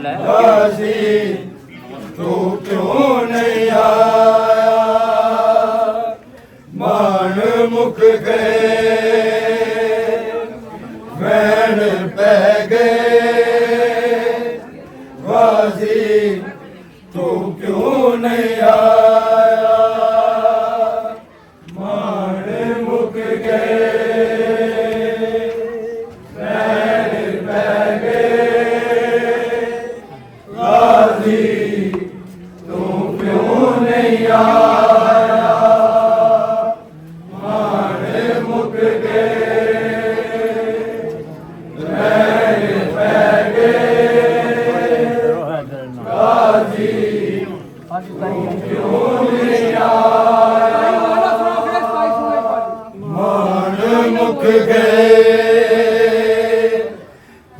गाजी तू क्यों नहीं आया, मान मुक गए वैन पै गए, गाजी तू क्यों नहीं आया, मान मुक गए वैन पै गए, गाजी तू क्यों नहीं आया, मान मुक गए वैन पै गए, गाजी क्यों नहीं आया, मान मुक गए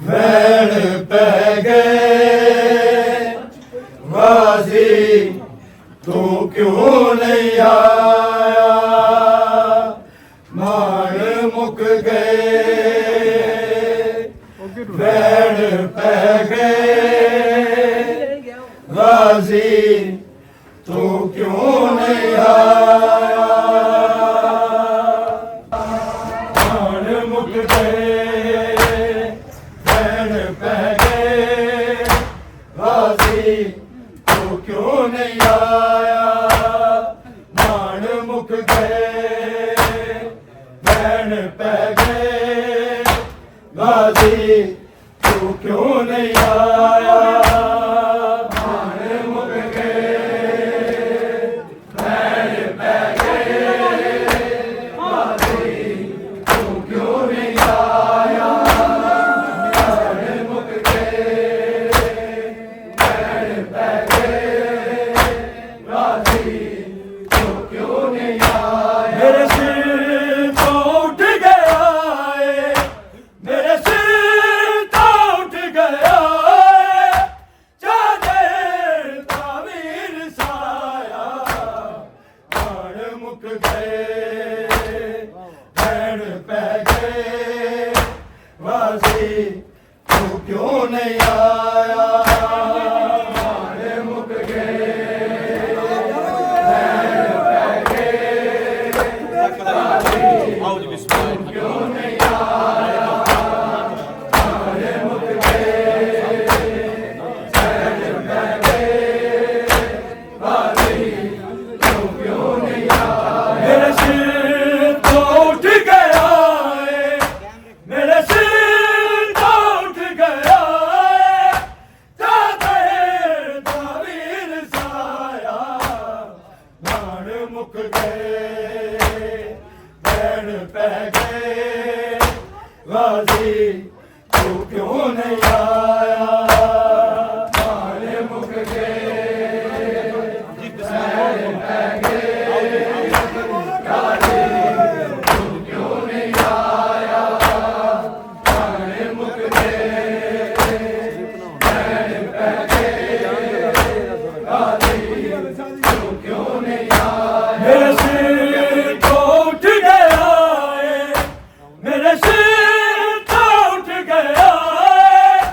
वैन पै गए, गाजी तू क्यों नहीं आया, मान मुक गए वैन पै गए, गाजी तू क्यों नहीं आया, मान मुक गए वैन पै गए, गाजी तू क्यों नहीं आया, मान मुक गए वैन पै गए, गाजी तू क्यों नहीं आया, मान मुक गए वैन पै गए, गाजी तू क्यों नहीं आया, मान मुक गए वैन पै गए, गाजी तू क्यों नहीं आया, मेरे सिर तो उठ गया है, मेरे सिर तो उठ गया है, चादर तावीर साया, मान मुक गए वैन पै गए, गाजी तू क्यों नहीं आया, मान मुक गए वैन पै गए, गाजी तू क्यों नहीं आया, मान मुक गए वैन पै गए, गाजी तू क्यों नहीं आया, मेरे सिर तो उठ गया है, मेरे सिर तो उठ गया है, चादर तावीर साया, मान मुक गए वैन पै गए, गाजी तू क्यों नहीं आया, मान मुक गए वैन पै गए, गाजी तू क्यों नहीं आया, मान मुक गए वैन पै गए, गाजी तू क्यों नहीं आया, मेरे सिर तो उठ गया है, मेरे सिर तो उठ गया है,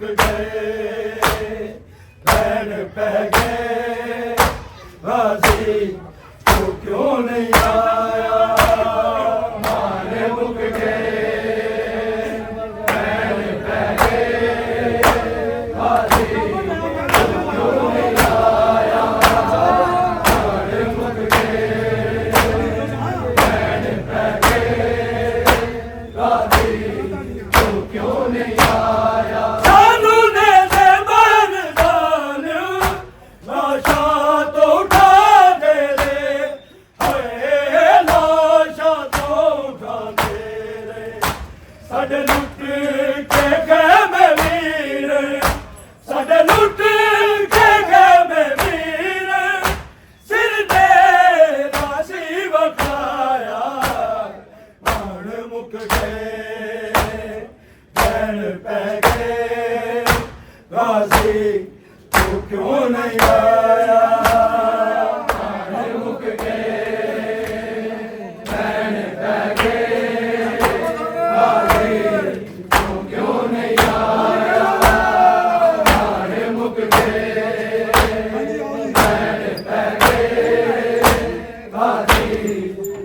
मुक गए बैन पै गए गाजी तू क्यों नहीं आया माने मुक गए बैन पै गए गाजी तू क्यों नहीं आया माने मुक गए बैन पै गए गाजी तू क्यों नहीं आया सानू ने ज़बान दानियो लाशा तो उठा दे रे हाय लाशा तो उठा दे रे साडे लुट के गए मैं वीर साडे लुट के गए मैं वीर सिर तेरा सी वखाया माण मुक गए बैन पै गए गाजी तू क्यों नहीं आया माण मुक गए बैन पै गए गाजी तू क्यों नहीं आया माण मुक गए बैन पै गए गाजी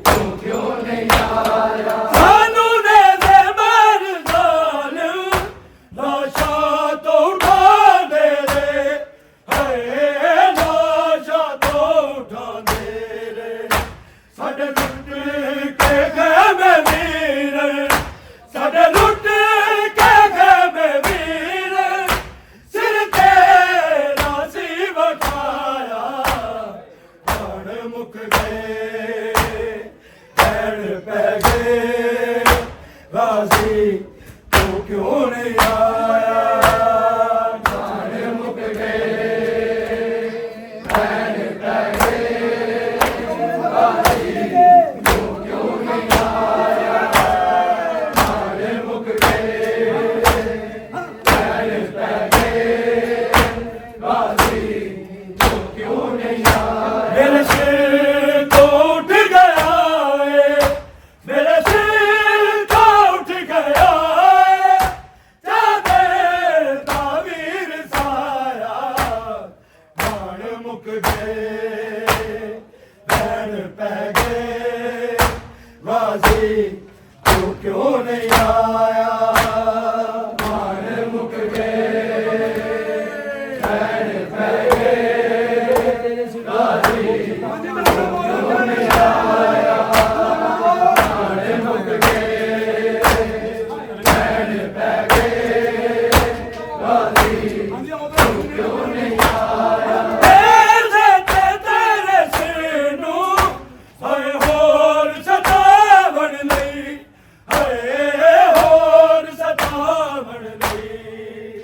तू क्यों नहीं आया सानू ने ज़बान दानियो लाशा तो उठा दे रे हाय लाशा तो उठा दे रे साडे लुट के गए मैं वीर साडे लुट के गए मैं वीर सिर तेरा सी वखाया प्राण मुक गए बैन पै गए गाजी तू क्यों नहीं आया प्राण मुक गए बैन पै गए गाजी तू क्यों नहीं आया प्राण मुक गए बैन पै गए गाजी तू क्यों नहीं आया मेरे सिर तो उठ गया है मेरे सिर तो उठ गया है जादे तावीर साया बाण मुक गए बैन पै गए गाजी तू क्यों नहीं आया बाण मुक गए बैन पै गए गाजी तू क्यों नहीं आया बाण मुक गए बैन पै गए गाजी तू क्यों नहीं आया तेरे सिर नूं हाय होर सतावण लई ਹਾਏ ਹੋਰ ਸਤਾਵਣ ਲਈ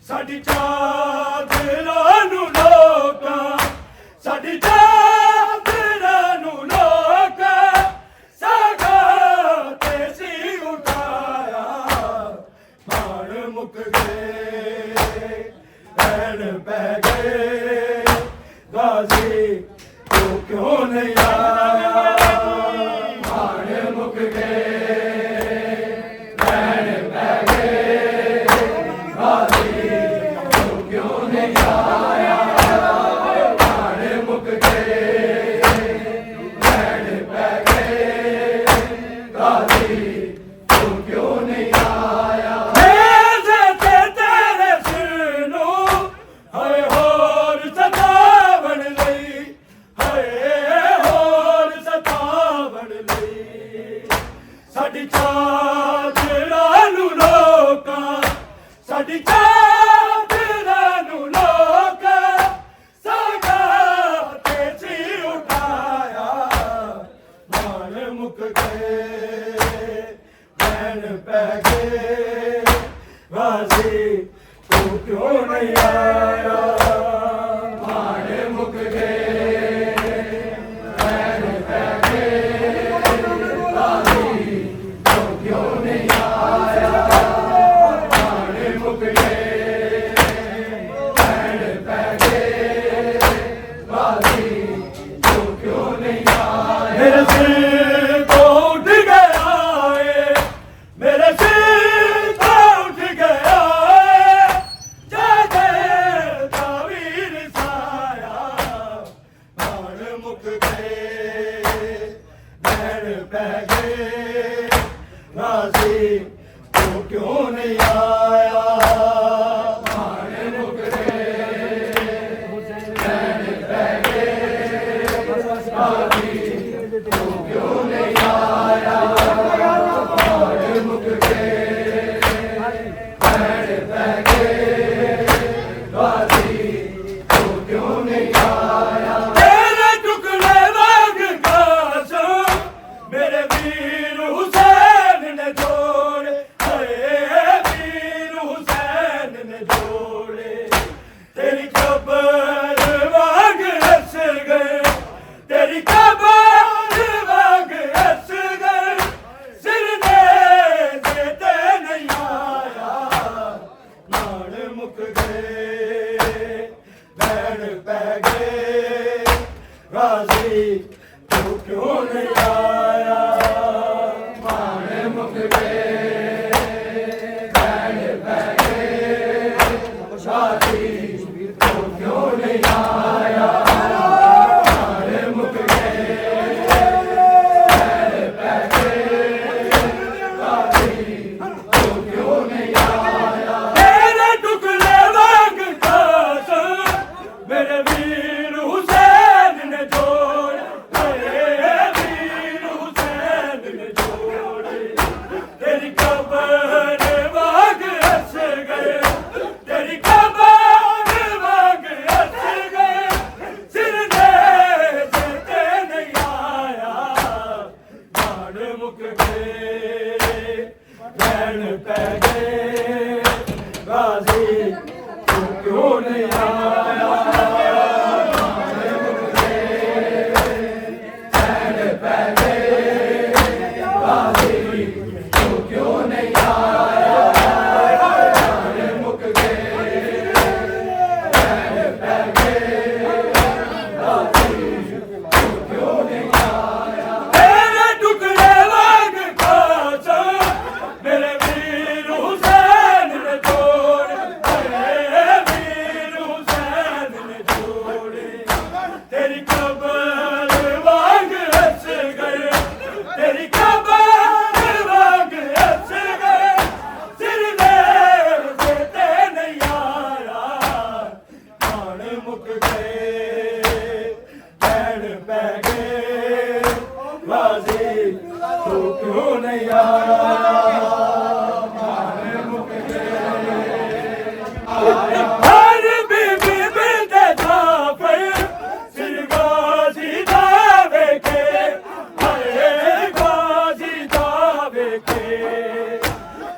ਸਾਡੀ ਚਾਦਰਾਂ ਨੂੰ ਲੋਕਾਂ ਸਾਡੀ ਚਾਦਰਾਂ ਨੂੰ ਲੋਕਾਂ ਸਾਗਾ ਤੇ ਸੀ ਉਠਾਇਆ ਮਾਣ ਮੁੱਕ ਗਏ बैन पै गए गाजी तू क्यों नहीं आया माण मुक गए बैन पै गए गाजी तू क्यों नहीं आया माण मुक गए बैन पै गए गाजी तू क्यों नहीं आया तेरे सिर नूं ਹਾਏ ਹੋਰ ਸਤਾਵਣ ਲਈ ਹਾਏ ਹੋਰ ਸਤਾਵਣ ਲਈ ਸਾਡੀ ਚਾਦਰਾਂ ਨੂੰ ਲੋਕਾਂ ਸਾਡੀ ਚਾਦਰਾਂ ਨੂੰ ਲੋਕਾਂ ਸਾਗਾ ਤੇ ਸੀ ਉਠਾਇਆ ਮਾਣ ਮੁੱਕ ਗਏ बैन पै गए गाजी तू क्यों नहीं आया माण मुक गए बैन पै गए गाजी तू क्यों नहीं आया माण मुक गए बैन पै गए गाजी तू क्यों नहीं आया मेरे सिर तो उठ गया है मेरे सिर तो उठ गया है क्यों नहीं आया माने मुक गए बैन पै गए गाजी तू क्यों नहीं आया माने मुक गए बैन पै गए गाजी तू क्यों नहीं आया तेरे टुकड़े लाग काशा मेरे वीर हुसैन ने जोड़े वीर हुसैन ने जोड़े तेरी कब्र वाग हंस गए तेरी कब्र वाग हंस गए सिर देते नहीं आया नाड़ मुक गए बैन पै गए गाजी तू क्यों नहीं आया माने मुक गए बैन पै गए गाजी तू क्यों नहीं आया माने मुक गए बैन पै गए गाजी तू क्यों नहीं आया तेरे टुकड़े वाग काशा मेरे वीर हुसैन ने जोड़े वीर हुसैन ने जोड़े तेरी कब्र वाग हंस गए तेरी कब्र वाग हंस गए सिर देते नहीं आया नाड़ मुक गए बैन पै गए गाजी तू क्यों नहीं आया नाड़ मुक गए बैन पै गए गाजी तू क्यों नहीं आया नाड़ मुक गए बैन पै गए गाजी तू क्यों नहीं आया तेरे टुकड़े वाग काशा मेरे वीर हुसैन ने जोड़े वीर हुसैन ने जोड़े तेरी कब्र वाग हंस गए तेरी कब्र वाग हंस गए सिर देते नहीं आया नाड़ मुक गए बैन पै गए गाजी तू क्यों नहीं आया नाड़ मुक गए हर बीबी बिलते जाफर सिर गाजी दावे के हरे गाजी दावे के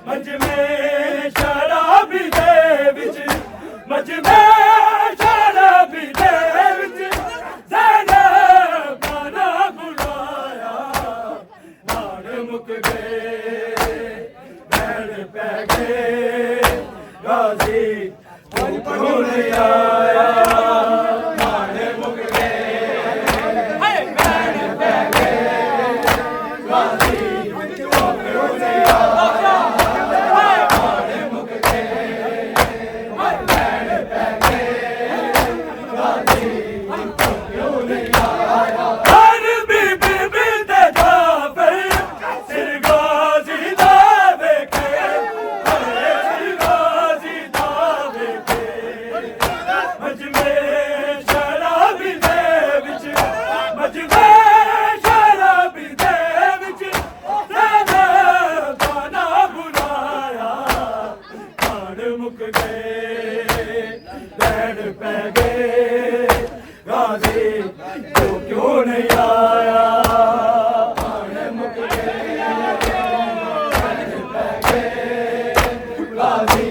मंज में शराबी दे विच मंज में शराबी दे विच ज़ैनब का ना बुलाया नाड़ मुक गए बैन पै गए गाजी तू क्यों नहीं आया नाड़ मुक गए बैन पै गए गाजी तू क्यों नहीं आया नाड़ मुक गए बैन पै गए गाजी तू क्यों नहीं आया हर बीबी बिलते जाफर सिर गाजी दावे के सिर गाजी दावे के मज में शराबी दे विच मज में शराबी दे विच ज़ैनब का ना बुलाया नाड़ मुक गए बैन पै गए गाजी तू क्यों नहीं आया नाड़ मुक गए बैन पै गए गाजी